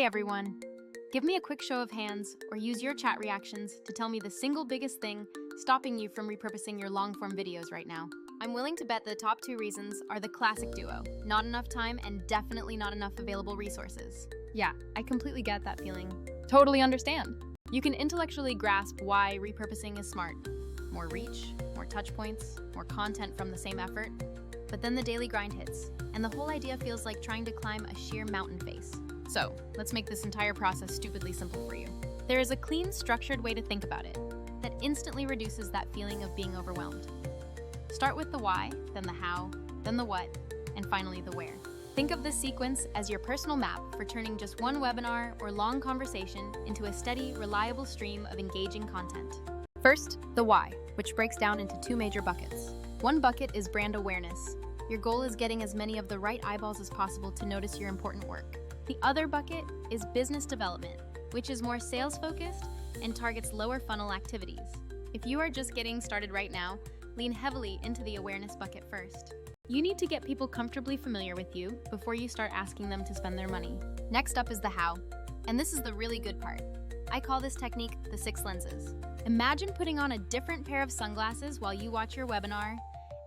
everyone! Give me a quick show of hands or use your chat reactions to tell me the single biggest thing stopping you from repurposing your long-form videos right now. I'm willing to bet the top 2 reasons are the classic duo: not enough time and definitely not enough available resources. Yeah, I completely get that feeling. Totally understand. You can intellectually grasp why repurposing is smart. More reach, more touch points, more content from the same effort. But then the daily grind hits, and the whole idea feels like trying to climb a sheer mountain face. So, let's make this entire process stupidly simple for you. There is a clean, structured way to think about it that instantly reduces that feeling of being overwhelmed. Start with the why, then the how, then the what, and finally the where. Think of this sequence as your personal map for turning just one webinar or long conversation into a steady, reliable stream of engaging content. First, the why, which breaks down into 2 major buckets. One bucket is brand awareness. Your goal is getting as many of the right eyeballs as possible to notice your important work. The other bucket is business development, which is more sales-focused and targets lower funnel activities. If you are just getting started right now, lean heavily into the awareness bucket first. You need to get people comfortably familiar with you before you start asking them to spend their money. Next up is the how, and this is the really good part. I call this technique the 6 lenses. Imagine putting on a different pair of sunglasses while you watch your webinar,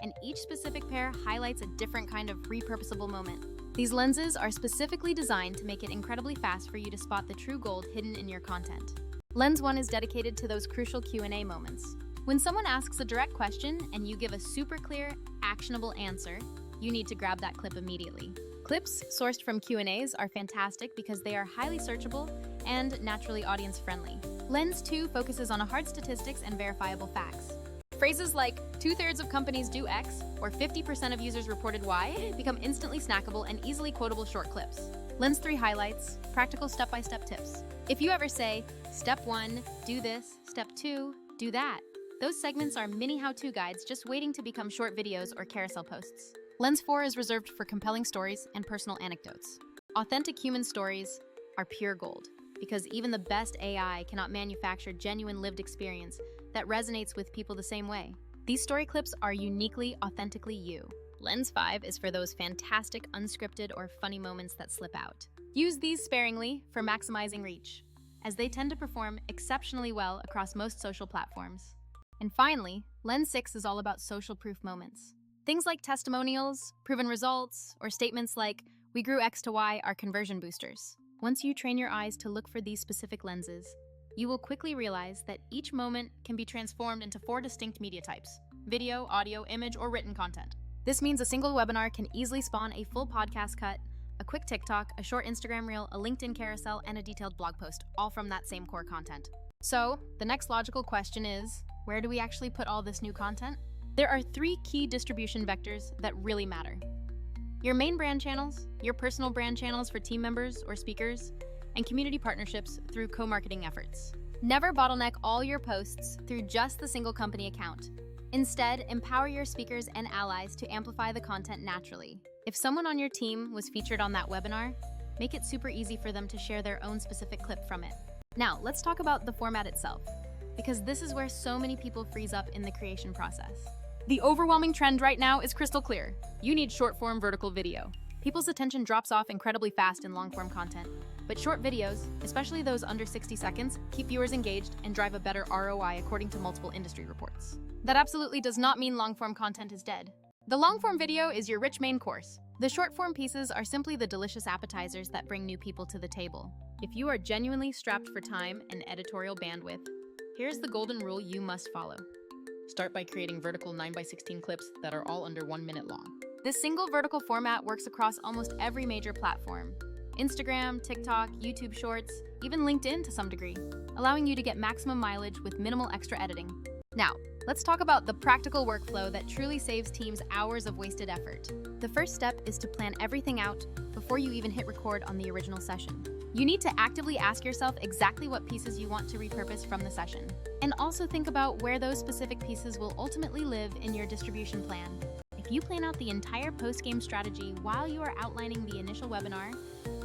and each specific pair highlights a different kind of repurposable moment. These lenses are specifically designed to make it incredibly fast for you to spot the true gold hidden in your content. Lens 1 is dedicated to those crucial Q&A moments. When someone asks a direct question and you give a super clear, actionable answer, you need to grab that clip immediately. Clips sourced from Q&As are fantastic because they are highly searchable and naturally audience-friendly. Lens 2 focuses on hard statistics and verifiable facts. Phrases like 2/3 of companies do X or 50% of users reported Y become instantly snackable and easily quotable short clips. Lens 3 highlights practical step-by-step tips. If you ever say, step 1, do this, step 2, do that, those segments are mini how-to guides just waiting to become short videos or carousel posts. Lens 4 is reserved for compelling stories and personal anecdotes. Authentic human stories are pure gold, because even the best AI cannot manufacture genuine lived experience that resonates with people the same way. These story clips are uniquely, authentically you. Lens 5 is for those fantastic, unscripted, or funny moments that slip out. Use these sparingly for maximizing reach, as they tend to perform exceptionally well across most social platforms. And finally, Lens 6 is all about social proof moments. Things like testimonials, proven results, or statements like, "We grew X to Y" are conversion boosters. Once you train your eyes to look for these specific lenses, you will quickly realize that each moment can be transformed into 4 distinct media types: video, audio, image, or written content. This means a single webinar can easily spawn a full podcast cut, a quick TikTok, a short Instagram reel, a LinkedIn carousel, and a detailed blog post, all from that same core content. So, the next logical question is, where do we actually put all this new content? There are 3 key distribution vectors that really matter. Your main brand channels, your personal brand channels for team members or speakers, and community partnerships through co-marketing efforts. Never bottleneck all your posts through just the single company account. Instead, empower your speakers and allies to amplify the content naturally. If someone on your team was featured on that webinar, make it super easy for them to share their own specific clip from it. Now, let's talk about the format itself, because this is where so many people freeze up in the creation process. The overwhelming trend right now is crystal clear. You need short-form vertical video. People's attention drops off incredibly fast in long-form content, but short videos, especially those under 60 seconds, keep viewers engaged and drive a better ROI according to multiple industry reports. That absolutely does not mean long-form content is dead. The long-form video is your rich main course. The short-form pieces are simply the delicious appetizers that bring new people to the table. If you are genuinely strapped for time and editorial bandwidth, here's the golden rule you must follow. Start by creating vertical 9x16 clips that are all under 1 minute long. This single vertical format works across almost every major platform: Instagram, TikTok, YouTube Shorts, even LinkedIn to some degree, allowing you to get maximum mileage with minimal extra editing. Now, let's talk about the practical workflow that truly saves teams hours of wasted effort. The first step is to plan everything out before you even hit record on the original session. You need to actively ask yourself exactly what pieces you want to repurpose from the session, and also think about where those specific pieces will ultimately live in your distribution plan. If you plan out the entire post-game strategy while you are outlining the initial webinar,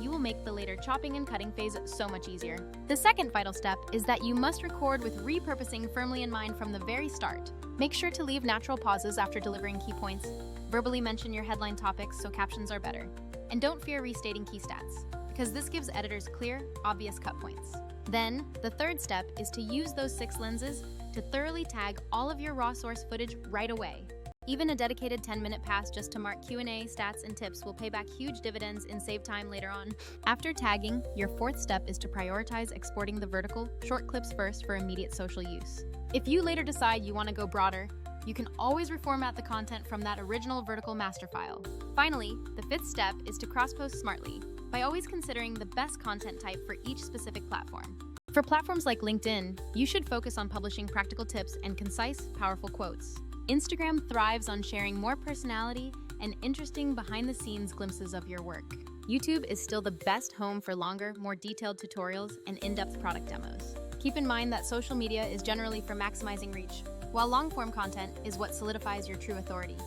you will make the later chopping and cutting phase so much easier. The second vital step is that you must record with repurposing firmly in mind from the very start. Make sure to leave natural pauses after delivering key points, verbally mention your headline topics so captions are better, and don't fear restating key stats, because this gives editors clear, obvious cut points. Then, the third step is to use those 6 lenses to thoroughly tag all of your raw source footage right away. Even a dedicated 10-minute pass just to mark Q&A, stats, and tips will pay back huge dividends in saved time later on. After tagging, your 4th step is to prioritize exporting the vertical, short clips first for immediate social use. If you later decide you want to go broader, you can always reformat the content from that original vertical master file. Finally, the 5th step is to cross-post smartly, by always considering the best content type for each specific platform. For platforms like LinkedIn, you should focus on publishing practical tips and concise, powerful quotes. Instagram thrives on sharing more personality and interesting behind-the-scenes glimpses of your work. YouTube is still the best home for longer, more detailed tutorials and in-depth product demos. Keep in mind that social media is generally for maximizing reach, while long-form content is what solidifies your true authority.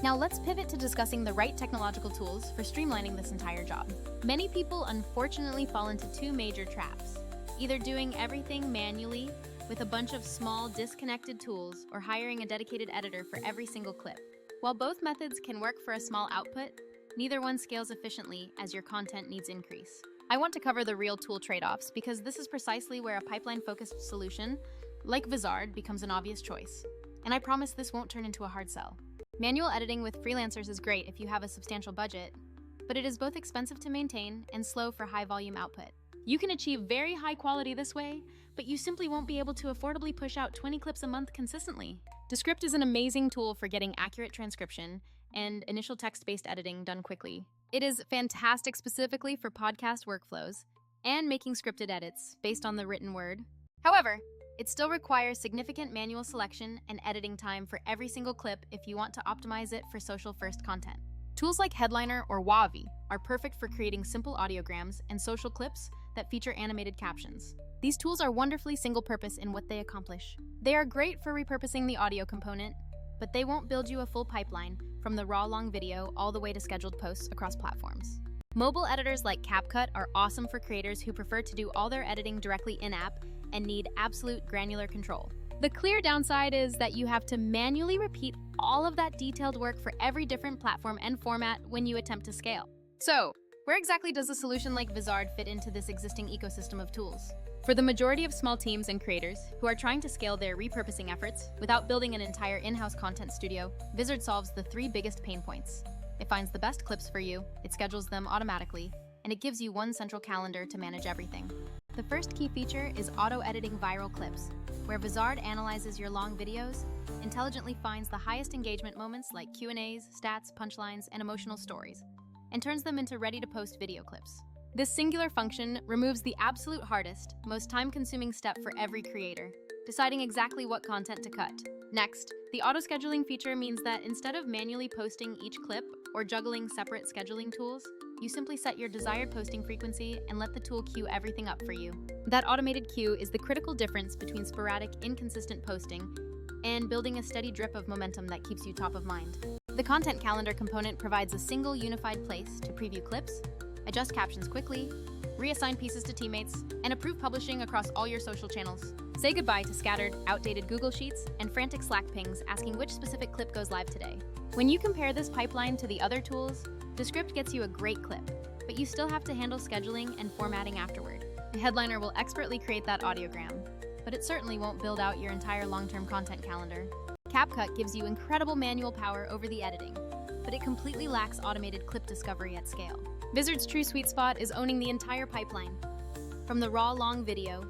Now let's pivot to discussing the right technological tools for streamlining this entire job. Many people unfortunately fall into 2 major traps, either doing everything manually with a bunch of small disconnected tools or hiring a dedicated editor for every single clip. While both methods can work for a small output, neither one scales efficiently as your content needs increase. I want to cover the real tool trade-offs because this is precisely where a pipeline-focused solution like Vizard becomes an obvious choice. And I promise this won't turn into a hard sell. Manual editing with freelancers is great if you have a substantial budget, but it is both expensive to maintain and slow for high-volume output. You can achieve very high quality this way, but you simply won't be able to affordably push out 20 clips a month consistently. Descript is an amazing tool for getting accurate transcription and initial text-based editing done quickly. It is fantastic specifically for podcast workflows and making scripted edits based on the written word. However, it still requires significant manual selection and editing time for every single clip if you want to optimize it for social-first content. Tools like Headliner or Wavi are perfect for creating simple audiograms and social clips that feature animated captions. These tools are wonderfully single-purpose in what they accomplish. They are great for repurposing the audio component, but they won't build you a full pipeline from the raw long video all the way to scheduled posts across platforms. Mobile editors like CapCut are awesome for creators who prefer to do all their editing directly in-app and need absolute granular control. The clear downside is that you have to manually repeat all of that detailed work for every different platform and format when you attempt to scale. So, where exactly does a solution like Vizard fit into this existing ecosystem of tools? For the majority of small teams and creators who are trying to scale their repurposing efforts without building an entire in-house content studio, Vizard solves the 3 biggest pain points. It finds the best clips for you, it schedules them automatically, and it gives you one central calendar to manage everything. The first key feature is auto-editing viral clips, where Vizard analyzes your long videos, intelligently finds the highest engagement moments like Q&As, stats, punchlines, and emotional stories, and turns them into ready-to-post video clips. This singular function removes the absolute hardest, most time-consuming step for every creator, deciding exactly what content to cut. Next, the auto-scheduling feature means that instead of manually posting each clip or juggling separate scheduling tools, you simply set your desired posting frequency and let the tool queue everything up for you. That automated queue is the critical difference between sporadic, inconsistent posting and building a steady drip of momentum that keeps you top of mind. The content calendar component provides a single unified place to preview clips, adjust captions quickly, reassign pieces to teammates, and approve publishing across all your social channels. Say goodbye to scattered, outdated Google Sheets and frantic Slack pings asking which specific clip goes live today. When you compare this pipeline to the other tools, Descript gets you a great clip, but you still have to handle scheduling and formatting afterward. The Headliner will expertly create that audiogram, but it certainly won't build out your entire long-term content calendar. CapCut gives you incredible manual power over the editing, but it completely lacks automated clip discovery at scale. Vizard's true sweet spot is owning the entire pipeline, from the raw long video,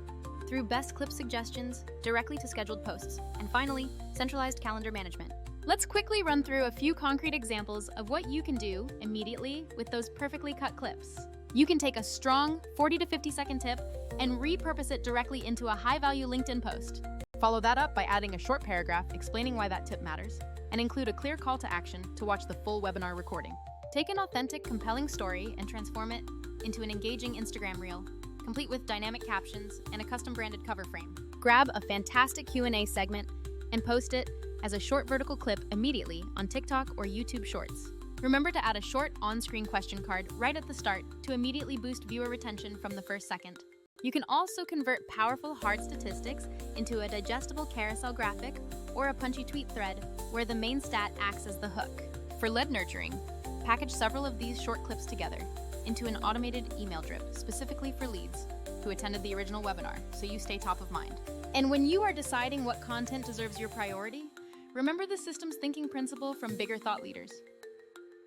through best clip suggestions, directly to scheduled posts, and finally, centralized calendar management. Let's quickly run through a few concrete examples of what you can do immediately with those perfectly cut clips. You can take a strong 40 to 50 second tip and repurpose it directly into a high-value LinkedIn post. Follow that up by adding a short paragraph explaining why that tip matters, and include a clear call to action to watch the full webinar recording. Take an authentic, compelling story and transform it into an engaging Instagram reel, complete with dynamic captions and a custom-branded cover frame. Grab a fantastic Q&A segment and post it as a short vertical clip immediately on TikTok or YouTube Shorts. Remember to add a short on-screen question card right at the start to immediately boost viewer retention from the first second. You can also convert powerful hard statistics into a digestible carousel graphic or a punchy tweet thread where the main stat acts as the hook. For lead nurturing, package several of these short clips together. into an automated email drip specifically for leads who attended the original webinar, so you stay top of mind. And when you are deciding what content deserves your priority, remember the system's thinking principle from bigger thought leaders.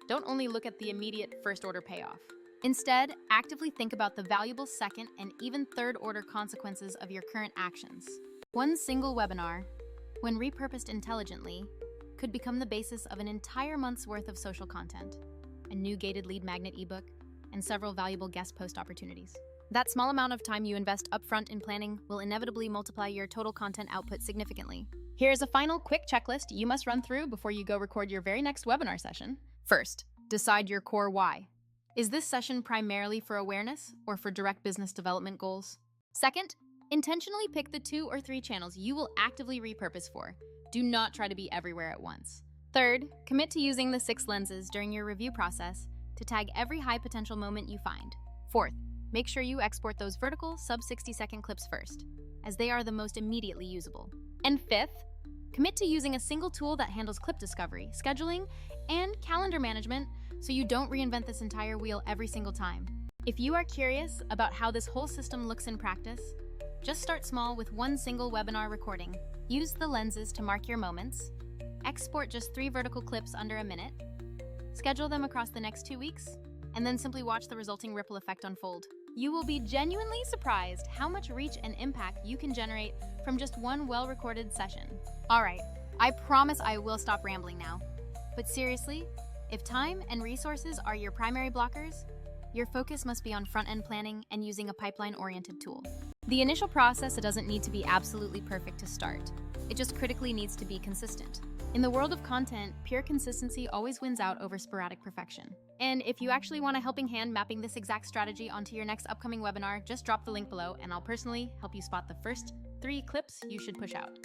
Don't only look at the immediate first-order payoff. Instead, actively think about the valuable second and even third-order consequences of your current actions. One single webinar, when repurposed intelligently, could become the basis of an entire month's worth of social content, a new gated lead magnet ebook, and several valuable guest post opportunities. That small amount of time you invest upfront in planning will inevitably multiply your total content output significantly. Here's a final quick checklist you must run through before you go record your very next webinar session. First, decide your core why. Is this session primarily for awareness or for direct business development goals? Second, intentionally pick the 2 or 3 channels you will actively repurpose for. Do not try to be everywhere at once. Third, commit to using the 6 lenses during your review process to tag every high potential moment you find. Fourth, make sure you export those vertical sub-60-second clips first, as they are the most immediately usable. And fifth, commit to using a single tool that handles clip discovery, scheduling, and calendar management so you don't reinvent this entire wheel every single time. If you are curious about how this whole system looks in practice, just start small with one single webinar recording. Use the lenses to mark your moments, export just 3 vertical clips under a minute, schedule them across the next 2 weeks, and then simply watch the resulting ripple effect unfold. You will be genuinely surprised how much reach and impact you can generate from just one well-recorded session. All right, I promise I will stop rambling now. But seriously, if time and resources are your primary blockers, your focus must be on front-end planning and using a pipeline-oriented tool. The initial process doesn't need to be absolutely perfect to start. It just critically needs to be consistent. In the world of content, pure consistency always wins out over sporadic perfection. And if you actually want a helping hand mapping this exact strategy onto your next upcoming webinar, just drop the link below and I'll personally help you spot the first 3 clips you should push out.